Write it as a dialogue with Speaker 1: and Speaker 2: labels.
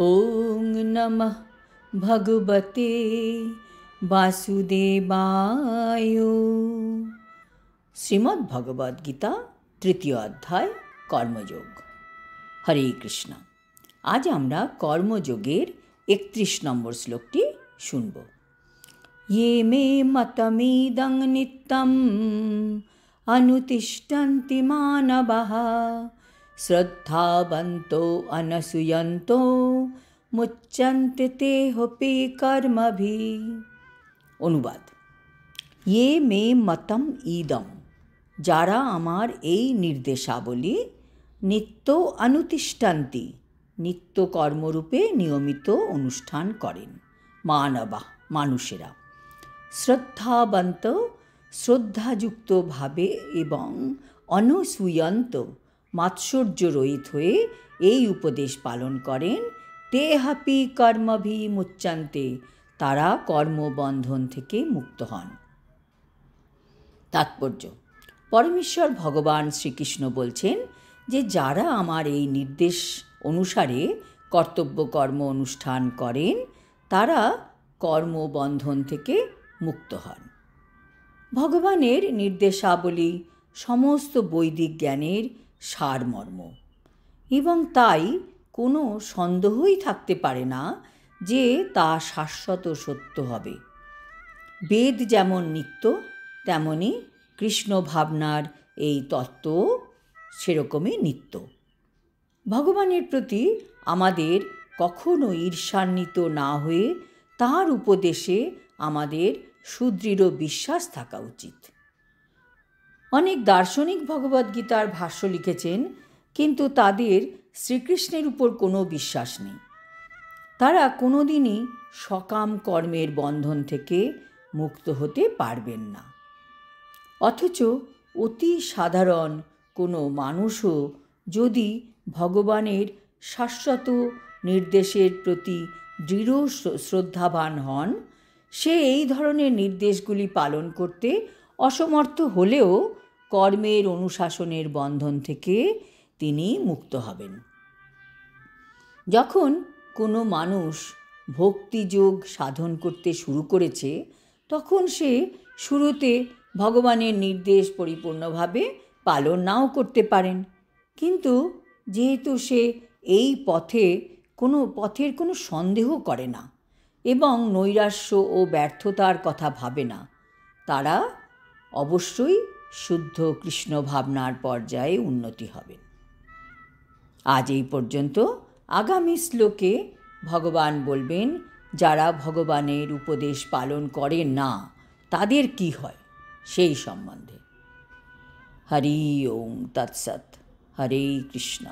Speaker 1: ওং নমঃ ভগবতে বাসুদেবায়। শ্রীমদ্ ভগবদ গীতা তৃতীয় অধ্যায় কর্মযোগ। হরে কৃষ্ণ। আজ আমরা কর্মযোগের 31 নম্বর শ্লোকটি শুনব। ये मे मतमिदं नित्यम् अनुतिष्ठन्ति मानवः শ্রদ্ধাবন্তো অনসূয়ন্তো মুচ্যন্তে তেহপি কর্মভিঃ। অনুবাদ: ইয়ে মে মতম ইদম, যারা আমার এই নির্দেশাবলী নিত্য অনুতিষ্ঠান্তি, নিত্য কর্মরূপে নিয়মিত অনুষ্ঠান করেন, মানবা মানুষেরা, শ্রদ্ধাবন্ত শ্রদ্ধাযুক্তভাবে এবং অনসূয়ন্ত মাৎসর্য রহিত হয়ে এই উপদেশ পালন করেন, তেহাপি কর্মভি মুচ্যন্তে, তারা কর্মবন্ধন থেকে মুক্ত হন। তাৎপর্য: পরমেশ্বর ভগবান শ্রীকৃষ্ণ বলছেন যে যারা আমার এই নির্দেশ অনুসারে কর্তব্য কর্ম অনুষ্ঠান করেন তারা কর্মবন্ধন থেকে মুক্ত হন। ভগবানের নির্দেশাবলী সমস্ত বৈদিক জ্ঞানের সারমর্ম, এবং তাই কোনো সন্দেহই থাকতে পারে না যে তা শাশ্বত সত্য হবে। বেদ যেমন নিত্য, তেমনি কৃষ্ণ ভাবনার এই তত্ত্ব সেরকমই নিত্য। ভগবানের প্রতি আমাদের কখনো ঈর্ষান্বিত না হয়ে তাঁর উপদেশে আমাদের সুদৃঢ় বিশ্বাস থাকা উচিত। অনেক দার্শনিক ভগবদ্গীতার ভাষ্য লিখেছেন, কিন্তু তাদের শ্রীকৃষ্ণের উপর কোনো বিশ্বাস নেই। তারা কোনোদিনই সকাম কর্মের বন্ধন থেকে মুক্ত হতে পারবেন না। অথচ অতি সাধারণ কোনো মানুষও যদি ভগবানের শাশ্বত নির্দেশের প্রতি দৃঢ় শ্রদ্ধাবান হন, সে এই ধরনের নির্দেশগুলি পালন করতে অসমর্থ হলেও কর্মের অনুশাসনের বন্ধন থেকে তিনি মুক্ত হবেন। যখন কোনো মানুষ ভক্তিযোগ সাধন করতে শুরু করেছে, তখন সে শুরুতে ভগবানের নির্দেশ পরিপূর্ণভাবে পালন নাও করতে পারেন, কিন্তু যেহেতু সে এই পথের কোনো সন্দেহ করে না এবং নৈরাশ্য ও ব্যর্থতার কথা ভাবে না, তারা অবশ্যই শুদ্ধ কৃষ্ণ ভাবনার পর্যায়ে উন্নতি হবেন। আজ এই পর্যন্ত। আগামী শ্লোকে ভগবান বলবেন যারা ভগবানের উপদেশ পালন করে না তাদের কি হয় সেই সম্বন্ধে। হরি ওম তৎসৎ। হরে কৃষ্ণ।